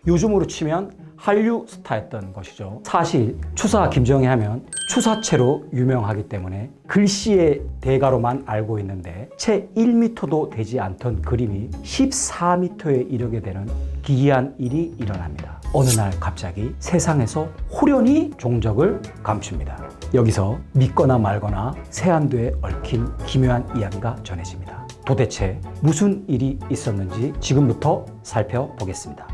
요즘으로 치면 한류 스타였던 것이죠. 사실 추사 김정희 하면 추사체로 유명하기 때문에 글씨의 대가로만 알고 있는데 채 1m도 되지 않던 그림이 14m에 이르게 되는 기이한 일이 일어납니다. 어느 날 갑자기 세상에서 호련히 종적을 감춥니다. 여기서 믿거나 말거나 세안도에 얽힌 기묘한 이야기가 전해집니다. 도대체 무슨 일이 있었는지 지금부터 살펴보겠습니다.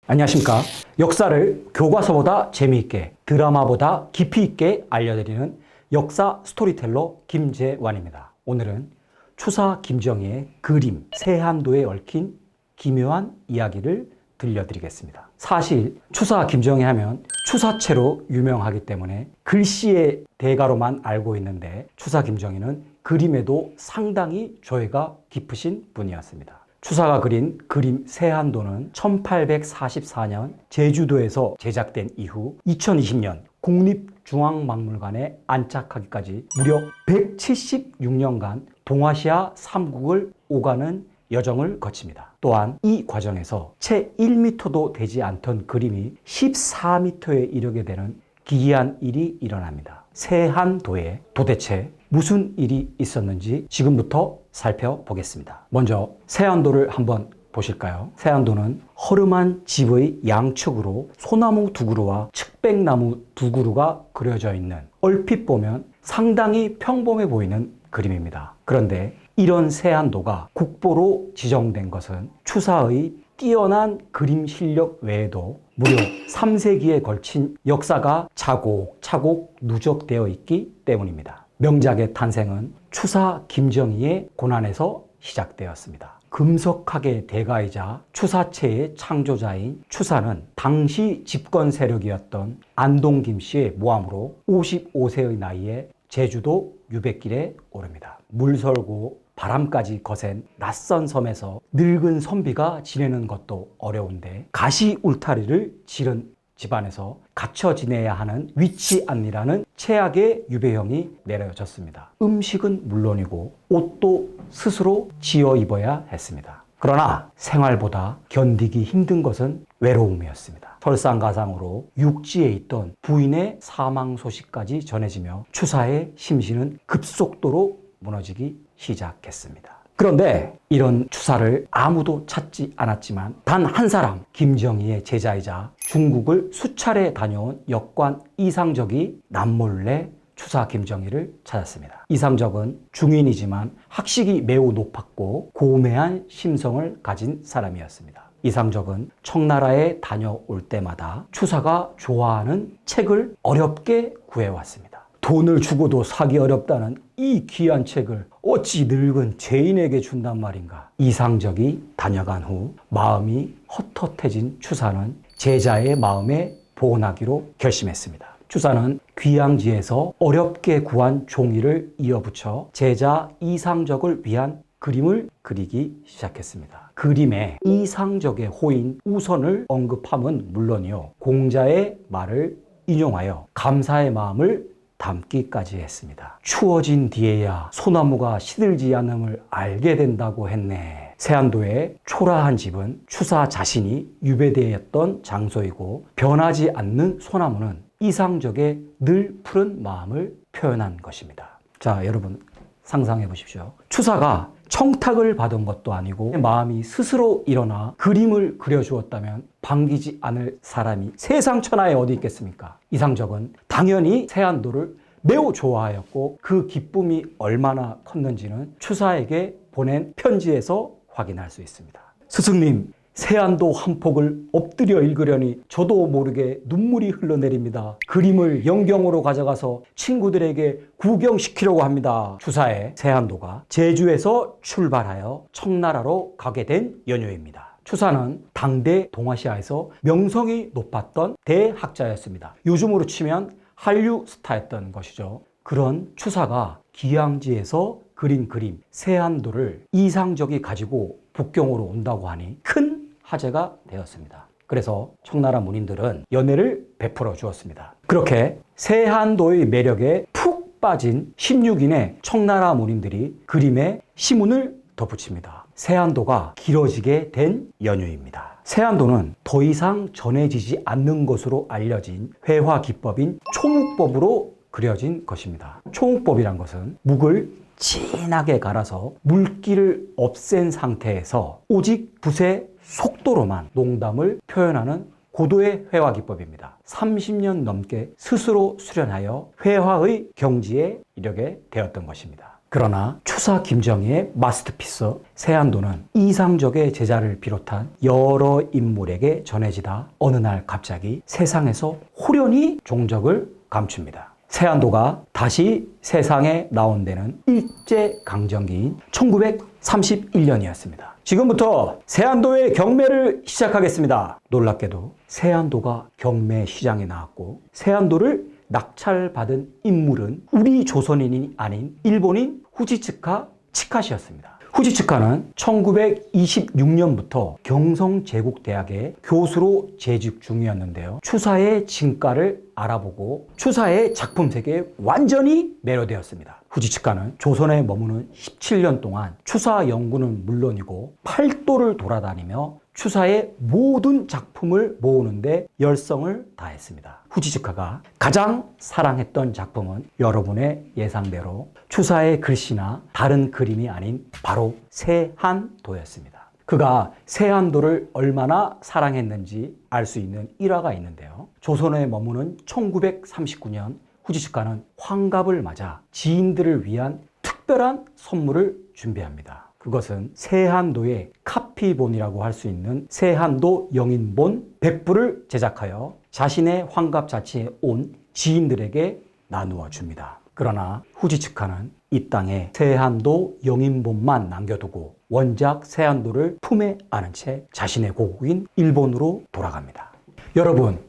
안녕하십니까. 역사를 교과서보다 재미있게, 드라마보다 깊이 있게 알려드리는 역사 스토리텔러 김재환입니다. 오늘은 추사 김정희의 그림, 세안도에 얽힌 기묘한 이야기를 들려드리겠습니다. 사실 추사 김정희 하면 추사체로 유명하기 때문에 글씨의 대가로만 알고 있는데 추사 김정희는 그림에도 상당히 조예가 깊으신 분이었습니다. 추사가 그린 그림 세안도는 1844년 제주도에서 제작된 이후 2020년 국립중앙박물관에 안착하기까지 무려 176년간 동아시아 3국을 오가는 여정을 거칩니다. 또한 이 과정에서 채 1m도 되지 않던 그림이 14m에 이르게 되는 기이한 일이 일어납니다. 세안도에 도대체 무슨 일이 있었는지 지금부터 살펴보겠습니다. 먼저 세안도를 한번 보실까요? 세안도는 허름한 집의 양측으로 소나무 두 그루와 측백나무 두 그루가 그려져 있는, 얼핏 보면 상당히 평범해 보이는 그림입니다. 그런데 이런 세안도가 국보로 지정된 것은 추사의 뛰어난 그림 실력 외에도 무려 3세기에 걸친 역사가 차곡차곡 누적되어 있기 때문입니다. 명작의 탄생은 추사 김정희의 고난에서 시작되었습니다. 금석학의 대가이자 추사체의 창조자인 추사는 당시 집권 세력이었던 안동 김씨의 모함으로 55세의 나이에 제주도 유백길에 오릅니다. 물설고 바람까지 거센 낯선 섬에서 늙은 선비가 지내는 것도 어려운데 가시 울타리를 지른 집안에서 갇혀 지내야 하는 위치안리라는 최악의 유배형이 내려졌습니다. 음식은 물론이고 옷도 스스로 지어 입어야 했습니다. 그러나 생활보다 견디기 힘든 것은 외로움이었습니다. 설상가상으로 육지에 있던 부인의 사망 소식까지 전해지며 추사의 심신은 급속도로 무너지기 시작했습니다. 그런데 이런 추사를 아무도 찾지 않았지만 단 한 사람, 김정희의 제자이자 중국을 수차례 다녀온 역관 이상적이 남몰래 추사 김정희를 찾았습니다. 이상적은 중인이지만 학식이 매우 높았고 고매한 심성을 가진 사람이었습니다. 이상적은 청나라에 다녀올 때마다 추사가 좋아하는 책을 어렵게 구해왔습니다. 돈을 주고도 사기 어렵다는 이 귀한 책을 어찌 늙은 죄인에게 준단 말인가. 이상적이 다녀간 후 마음이 헛헛해진 추사는 제자의 마음에 보온하기로 결심했습니다. 추사는 귀향지에서 어렵게 구한 종이를 이어붙여 제자 이상적을 위한 그림을 그리기 시작했습니다. 그림에 이상적의 호인 우선을 언급함은 물론이요, 공자의 말을 인용하여 감사의 마음을 담기까지 했습니다. 추워진 뒤에야 소나무가 시들지 않음을 알게 된다고 했네. 세안도의 초라한 집은 추사 자신이 유배되었던 장소이고 변하지 않는 소나무는 이상적의 늘 푸른 마음을 표현한 것입니다. 자, 여러분 상상해 보십시오. 추사가 청탁을 받은 것도 아니고 마음이 스스로 일어나 그림을 그려주었다면 반기지 않을 사람이 세상 천하에 어디 있겠습니까? 이상적은 당연히 세안도를 매우 좋아하였고 그 기쁨이 얼마나 컸는지는 추사에게 보낸 편지에서 확인할 수 있습니다. 스승님, 세안도 한 폭을 엎드려 읽으려니 저도 모르게 눈물이 흘러내립니다. 그림을 영경으로 가져가서 친구들에게 구경시키려고 합니다. 추사의 세안도가 제주에서 출발하여 청나라로 가게 된 연유입니다. 추사는 당대 동아시아에서 명성이 높았던 대학자였습니다. 요즘으로 치면 한류 스타였던 것이죠. 그런 추사가 기양지에서 그린 그림 세안도를 이상적이 가지고 북경으로 온다고 하니 큰 화제가 되었습니다. 그래서 청나라 문인들은 연애를 베풀어 주었습니다. 그렇게 세안도의 매력에 푹 빠진 16인의 청나라 문인들이 그림에 시문을 덧붙입니다. 세안도가 길어지게 된 연유입니다. 세안도는 더 이상 전해지지 않는 것으로 알려진 회화 기법인 초묵법으로 그려진 것입니다. 초묵법이란 것은 묵을 진하게 갈아서 물기를 없앤 상태에서 오직 붓의 속도로만 농담을 표현하는 고도의 회화 기법입니다. 30년 넘게 스스로 수련하여 회화의 경지에 이르게 되었던 것입니다. 그러나 추사 김정희의 마스터피스 세안도는 이상적의 제자를 비롯한 여러 인물에게 전해지다 어느 날 갑자기 세상에서 호련히 종적을 감춥니다. 세안도가 다시 세상에 나온 데는 일제강점기인 1931년이었습니다. 지금부터 세안도의 경매를 시작하겠습니다. 놀랍게도 세안도가 경매 시장에 나왔고 세안도를 낙찰받은 인물은 우리 조선인이 아닌 일본인 후지츠카 치카시였습니다. 후지츠카는 1926년부터 경성제국대학의 교수로 재직 중이었는데요. 추사의 진가를 알아보고 추사의 작품 세계에 완전히 매료되었습니다. 후지츠카는 조선에 머무는 17년 동안 추사 연구는 물론이고 팔도를 돌아다니며 추사의 모든 작품을 모으는데 열성을 다했습니다. 후지츠카가 가장 사랑했던 작품은 여러분의 예상대로 추사의 글씨나 다른 그림이 아닌 바로 세안도였습니다. 그가 세안도를 얼마나 사랑했는지 알 수 있는 일화가 있는데요. 조선에 머무는 1939년 후지츠카는 환갑을 맞아 지인들을 위한 특별한 선물을 준비합니다. 그것은 세안도의 카피본이라고 할 수 있는 세안도 영인본 100부를 제작하여 자신의 환갑잔치에 온 지인들에게 나누어 줍니다. 그러나 후지츠카는 이 땅에 세안도 영인본만 남겨두고 원작 세안도를 품에 안은 채 자신의 고국인 일본으로 돌아갑니다. 여러분,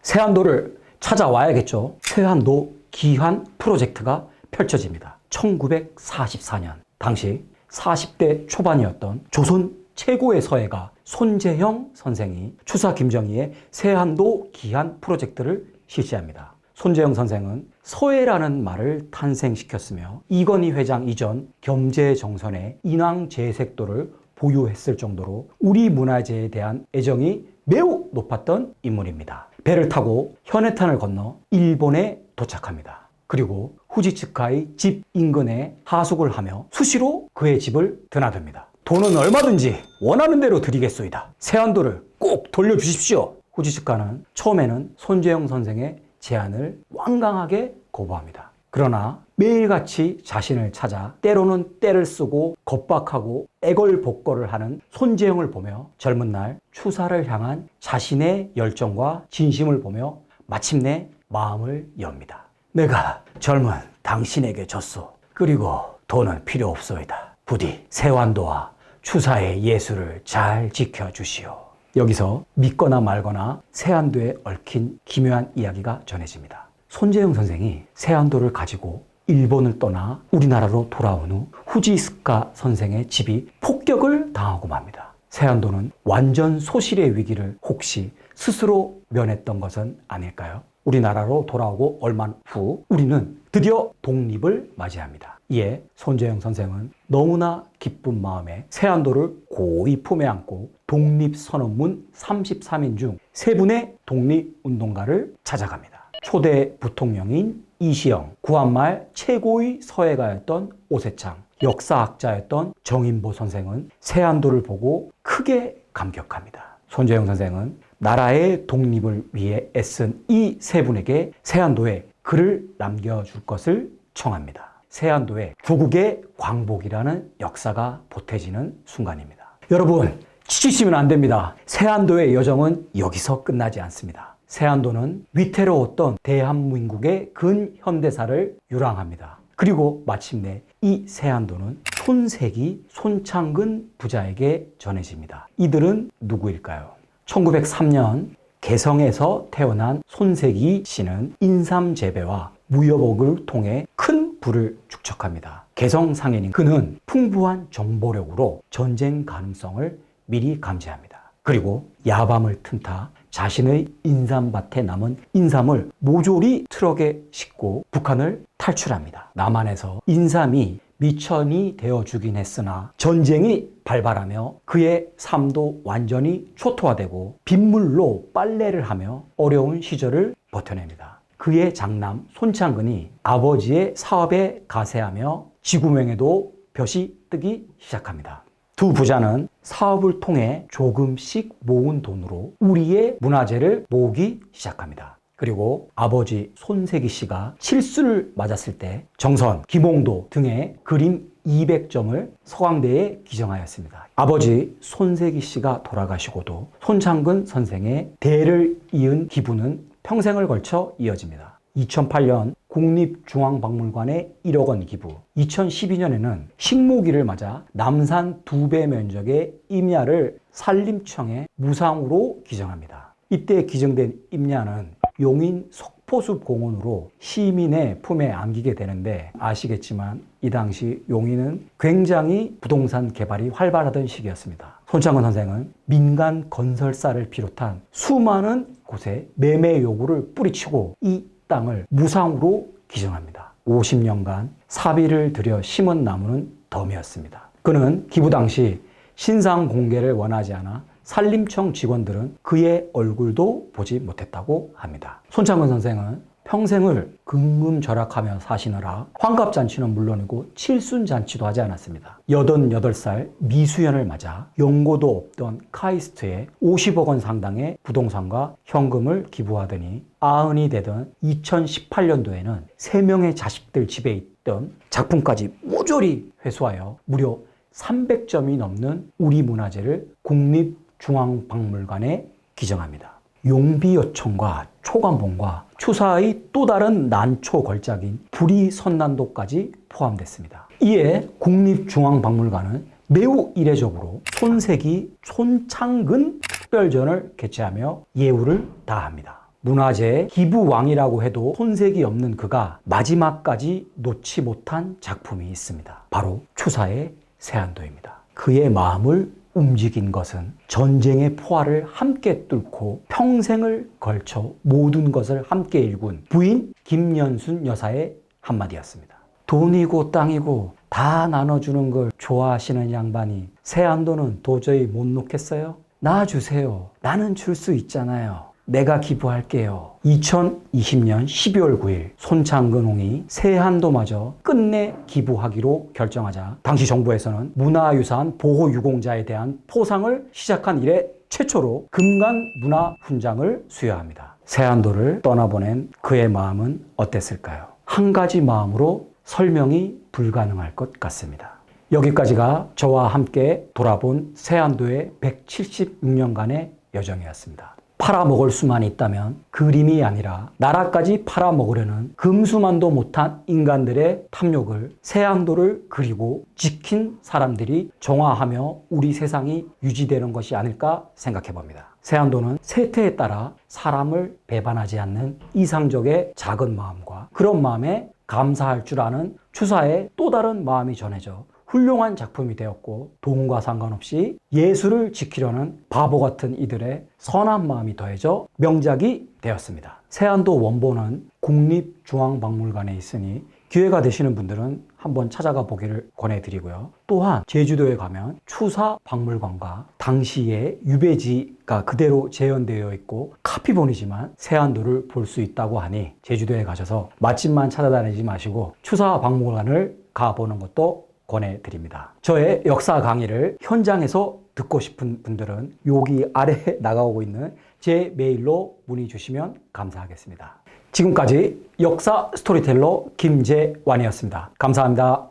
세안도를 찾아와야겠죠. 세안도 기환 프로젝트가 펼쳐집니다. 1944년 당시 40대 초반이었던 조선 최고의 서예가 손재형 선생이 추사 김정희의 세안도 기한 프로젝트를 실시합니다. 손재형 선생은 서예라는 말을 탄생시켰으며 이건희 회장 이전 겸재정선의 인왕제색도를 보유했을 정도로 우리 문화재에 대한 애정이 매우 높았던 인물입니다. 배를 타고 현해탄을 건너 일본에 도착합니다. 그리고 후지츠카의 집 인근에 하숙을 하며 수시로 그의 집을 드나듭니다. 돈은 얼마든지 원하는 대로 드리겠소이다. 세안도를 꼭 돌려주십시오. 후지츠카는 처음에는 손재형 선생의 제안을 완강하게 거부합니다. 그러나 매일같이 자신을 찾아 때로는 떼를 쓰고 겁박하고 애걸복걸을 하는 손재형을 보며 젊은 날 추사를 향한 자신의 열정과 진심을 보며 마침내 마음을 엽니다. 내가 젊은 당신에게 졌소. 그리고 돈은 필요 없소이다. 부디 세안도와 추사의 예술을 잘 지켜주시오. 여기서 믿거나 말거나 세안도에 얽힌 기묘한 이야기가 전해집니다. 손재형 선생이 세안도를 가지고 일본을 떠나 우리나라로 돌아온 후 후지스카 선생의 집이 폭격을 당하고 맙니다. 세안도는 완전 소실의 위기를 혹시 스스로 면했던 것은 아닐까요? 우리나라로 돌아오고 얼마 후 우리는 드디어 독립을 맞이합니다. 이에 손재형 선생은 너무나 기쁜 마음에 세안도를 고이 품에 안고 독립선언문 33인 중 3분의 독립운동가를 찾아갑니다. 초대 부통령인 이시영, 구한말 최고의 서예가였던 오세창, 역사학자였던 정인보 선생은 세안도를 보고 크게 감격합니다. 손재형 선생은 나라의 독립을 위해 애쓴 이 3분에게 세안도에 글을 남겨줄 것을 청합니다. 세안도에 구국의 광복이라는 역사가 보태지는 순간입니다. 여러분, 지치시면 안 됩니다. 세안도의 여정은 여기서 끝나지 않습니다. 세안도는 위태로웠던 대한민국의 근현대사를 유랑합니다. 그리고 마침내 이 세안도는 손색이 손창근 부자에게 전해집니다. 이들은 누구일까요? 1903년 개성에서 태어난 손색이 씨는 인삼 재배와 무여복을 통해 큰 부를 축적합니다. 개성 상인인 그는 풍부한 정보력으로 전쟁 가능성을 미리 감지합니다. 그리고 야밤을 틈타 자신의 인삼밭에 남은 인삼을 모조리 트럭에 싣고 북한을 탈출합니다. 남한에서 인삼이 미천이 되어주긴 했으나 전쟁이 발발하며 그의 삶도 완전히 초토화되고 빗물로 빨래를 하며 어려운 시절을 버텨냅니다. 그의 장남 손창근이 아버지의 사업에 가세하며 지구명에도 볕이 뜨기 시작합니다. 두 부자는 사업을 통해 조금씩 모은 돈으로 우리의 문화재를 모으기 시작합니다. 그리고 아버지 손세기 씨가 실수를 맞았을 때 정선, 김홍도 등의 그림 200점을 서강대에 기증하였습니다. 아버지 손세기 씨가 돌아가시고도 손창근 선생의 대를 이은 기부는 평생을 걸쳐 이어집니다. 2008년 국립중앙박물관에 1억 원 기부, 2012년에는 식모기를 맞아 남산 2배 면적의 임야를 산림청에 무상으로 기증합니다. 이때 기증된 임야는 용인 석포숲 공원으로 시민의 품에 안기게 되는데 아시겠지만 이 당시 용인은 굉장히 부동산 개발이 활발하던 시기였습니다. 손창근 선생은 민간 건설사를 비롯한 수많은 곳에 매매 요구를 뿌리치고 이 땅을 무상으로 기증합니다. 50년간 사비를 들여 심은 나무는 덤이었습니다. 그는 기부 당시 신상 공개를 원하지 않아 산림청 직원들은 그의 얼굴도 보지 못했다고 합니다. 손창근 선생은 평생을 근금절약하며 사시느라 환갑잔치는 물론이고 칠순잔치도 하지 않았습니다. 88살 미수연을 맞아 연고도 없던 카이스트에 50억 원 상당의 부동산과 현금을 기부하더니 아흔이 되던 2018년도에는 3명의 자식들 집에 있던 작품까지 모조리 회수하여 무려 300점이 넘는 우리 문화재를 국립중앙박물관에 기증합니다. 용비어촌과 초관봉과 추사의 또 다른 난초 걸작인 불이선난도까지 포함됐습니다. 이에 국립중앙박물관은 매우 이례적으로 손세기 손창근 특별전을 개최하며 예우를 다합니다. 문화재 기부왕이라고 해도 손색이 없는 그가 마지막까지 놓지 못한 작품이 있습니다. 바로 추사의 세안도입니다. 그의 마음을 움직인 것은 전쟁의 포화를 함께 뚫고 평생을 걸쳐 모든 것을 함께 일군 부인 김연순 여사의 한마디였습니다. 돈이고 땅이고 다 나눠주는 걸 좋아하시는 양반이 세안도는 도저히 못 놓겠어요? 나 주세요. 나는 줄 수 있잖아요. 내가 기부할게요. 2020년 12월 9일 손창근홍이 세안도마저 끝내 기부하기로 결정하자 당시 정부에서는 문화유산 보호유공자에 대한 포상을 시작한 이래 최초로 금관 문화훈장을 수여합니다. 세안도를 떠나보낸 그의 마음은 어땠을까요? 한 가지 마음으로 설명이 불가능할 것 같습니다. 여기까지가 저와 함께 돌아본 세안도의 176년간의 여정이었습니다. 팔아먹을 수만 있다면 그림이 아니라 나라까지 팔아먹으려는 금수만도 못한 인간들의 탐욕을 세안도를 그리고 지킨 사람들이 정화하며 우리 세상이 유지되는 것이 아닐까 생각해 봅니다. 세안도는 세태에 따라 사람을 배반하지 않는 이상적의 작은 마음과 그런 마음에 감사할 줄 아는 추사의 또 다른 마음이 전해져 훌륭한 작품이 되었고 돈과 상관없이 예술을 지키려는 바보 같은 이들의 선한 마음이 더해져 명작이 되었습니다. 세안도 원본은 국립중앙박물관에 있으니 기회가 되시는 분들은 한번 찾아가 보기를 권해드리고요. 또한 제주도에 가면 추사박물관과 당시의 유배지가 그대로 재현되어 있고 카피본이지만 세안도를 볼 수 있다고 하니 제주도에 가셔서 맛집만 찾아다니지 마시고 추사박물관을 가보는 것도 권해드립니다. 저의 역사 강의를 현장에서 듣고 싶은 분들은 여기 아래 나가고 있는 제 메일로 문의 주시면 감사하겠습니다. 지금까지 역사 스토리텔러 김재완이었습니다. 감사합니다.